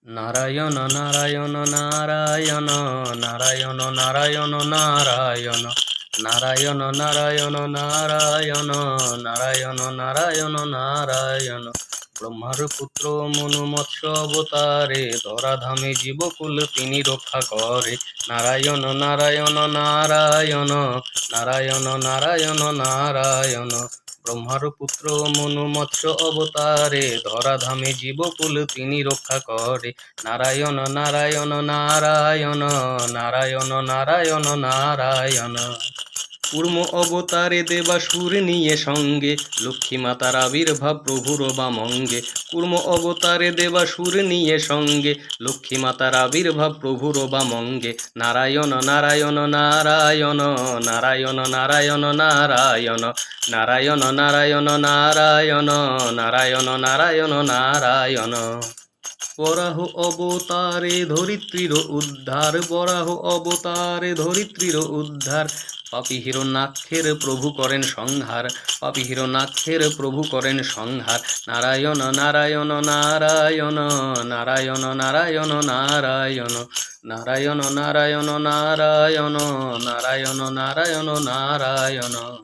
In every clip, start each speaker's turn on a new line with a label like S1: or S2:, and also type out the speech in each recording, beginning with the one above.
S1: নারায়ণ নারায়ণ নারায়ণ নারায়ণ নারায়ণ নারায়ণ নারায়ণ নারায়ণ নারায়ণ নারায়ণ নারায়ণ নারায়ণ। ব্রহ্মার পুত্র মনু মৎস্য অবতারে ধরাধামে জীবকুল তিনি রক্ষা করে। নারায়ণ নারায়ণ নারায়ণ নারায়ণ নারায়ণ নারায়ণ। ব্রহ্মার পুত্র মনু মৎস্য অবতারে ধরাধামে জীবকুল তিনি রক্ষা করে। নারায়ণ নারায়ণ নারায়ণ নারায়ণ নারায়ণ নারায়ণ। কূর্ম অবতারে দেবাসুর নিয়ে সঙ্গে লক্ষ্মী মাতার আবির্ভাব প্রভুর বামঙ্গে। কূর্ম অবতারে দেবাসুর নিয়ে সঙ্গে লক্ষ্মী মাতার আবির্ভাব প্রভুর বামঙ্গে। নারায়ণ নারায়ণ নারায়ণ নারায়ণ নারায়ণ নারায়ণ নারায়ণ নারায়ণ নারায়ণ নারায়ণ নারায়ণ নারায়ণ। বরাহ অবতারে ধরিত্রীর উদ্ধার, বরাহ অবতারে ধরিত্রীর উদ্ধার। পাপী হিরণ্যাক্ষের প্রভু করেন সংহার, পাপী হিরণ্যাক্ষের প্রভু করেন সংহার। নারায়ণ নারায়ণ নারায়ণ নারায়ণ নারায়ণ নারায়ণ নারায়ণ নারায়ণ নারায়ণ নারায়ণ নারায়ণ নারায়ণ।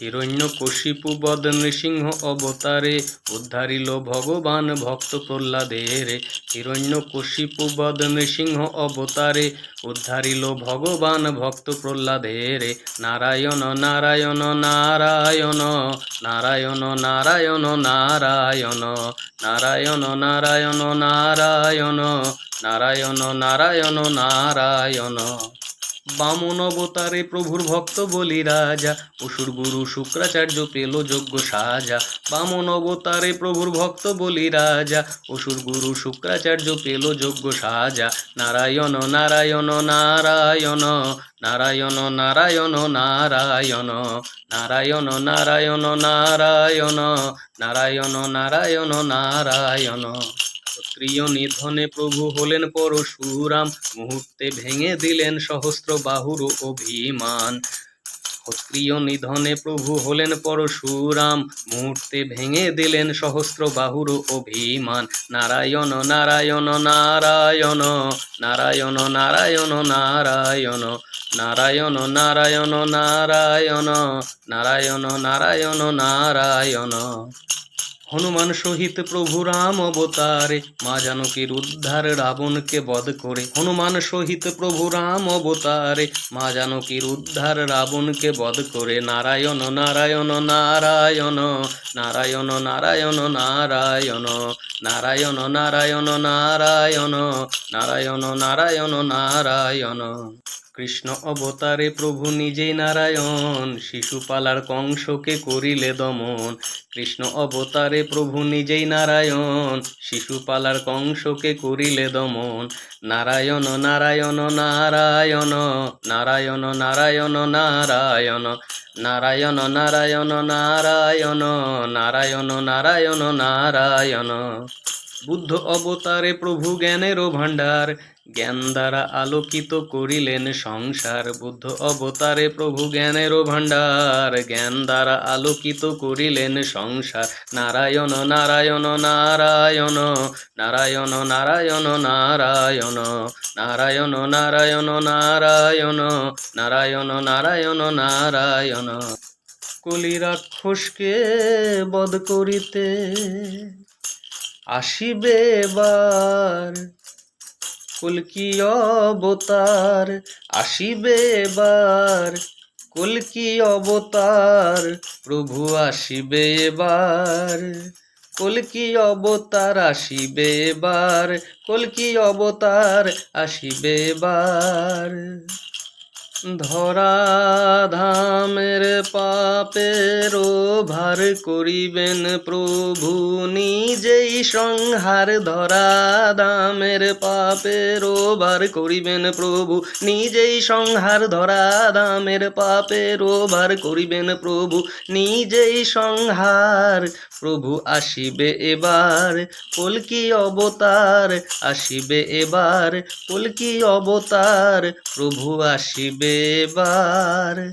S1: হিরণ্যকশিপু বদ নৃসিংহ অবতারে উদ্ধারিল ভগবান ভক্ত প্রহ্লাদের। হিরণ্যকশিপু বদ নৃসিংহ অবতারে উদ্ধারিল ভগবান ভক্ত প্রহ্লাদের। নারায়ণ নারায়ণ নারায়ণ নারায়ণ নারায়ণ নারায়ণ নারায়ণ নারায়ণ নারায়ণ নারায়ণ নারায়ণ নারায়ণ। বামন অবতারে প্রভুর ভক্ত বলি রাজা, অসুর গুরু শুক্রাচার্য পেল যজ্ঞ সাজা। বামন অবতারে প্রভুর ভক্ত বলি রাজা, অসুর গুরু শুক্রাচার্য পেল যজ্ঞ সাজা। নারায়ণ নারায়ণ নারায়ণ নারায়ণ নারায়ণ নারায়ণ নারায়ণ নারায়ণ নারায়ণ নারায়ণ নারায়ণ নারায়ণ। ক্ষত্রিয় নিধনে প্রভু হলেন পরশুরাম, মুহূর্তে ভেঙে দিলেন সহস্র বাহুর অভিমান। ক্ষত্রিয় নিধনে প্রভু হলেন পরশুরাম, মুহূর্তে ভেঙে দিলেন সহস্র বাহুর অভিমান। নারায়ণ নারায়ণ নারায়ণ নারায়ণ নারায়ণ নারায়ণ নারায়ণ নারায়ণ নারায়ণ নারায়ণ নারায়ণ নারায়ণ। হনুমান সহিত প্রভু রাম অবতারে মা জানকীর উদ্ধার রাবণকে বধ করে। হনুমান সহিত প্রভু রাম অবতারে মা জানকীর উদ্ধার রাবণকে বধ করে। নারায়ণ নারায়ণ নারায়ণ নারায়ণ নারায়ণ নারায়ণ নারায়ণ নারায়ণ নারায়ণ নারায়ণ নারায়ণ নারায়ণ। কৃষ্ণ অবতারে প্রভু নিজেই নারায়ণ, শিশুপালার কংসকে করিলে দমন। কৃষ্ণ অবতারে প্রভু নিজেই নারায়ণ, শিশুপালার কংসকে করিলে দমন। নারায়ণ নারায়ণ নারায়ণ নারায়ণ নারায়ণ নারায়ণ নারায়ণ নারায়ণ নারায়ণ নারায়ণ নারায়ণ নারায়ণ। বুদ্ধ অবতারে প্রভু জ্ঞানেরও ভাণ্ডার, জ্ঞান দ্বারা আলোকিত করিলেন সংসার। বুদ্ধ অবতারে প্রভু জ্ঞানেরও ভাণ্ডার, জ্ঞান দ্বারা আলোকিত করিলেন সংসার। নারায়ণ নারায়ণ নারায়ণ নারায়ণ নারায়ণ নারায়ণ নারায়ণ নারায়ণ নারায়ণ নারায়ণ নারায়ণ নারায়ণ। কলি রাক্ষসকে বধ করিতে আসিবে এবার, কল্কি অবতার আসিবে এবার, কল্কি অবতার প্রভু আসিবে এবার, কল্কি অবতার আসিবে এবার, কল্কি অবতার আসিবে এবার। ধরাধামের পাপের ভার করিবেন প্রভু নিজেই সংহার। ধরাধামের পাপের ভার করিবেন প্রভু নিজেই সংহার। ধরাধামের পাপের ভার করিবেন প্রভু নিজেই সংহার। প্রভু আসিবে এবার, কল্কি অবতার আসিবে এবার, কল্কি অবতার প্রভু আসিবে এবার।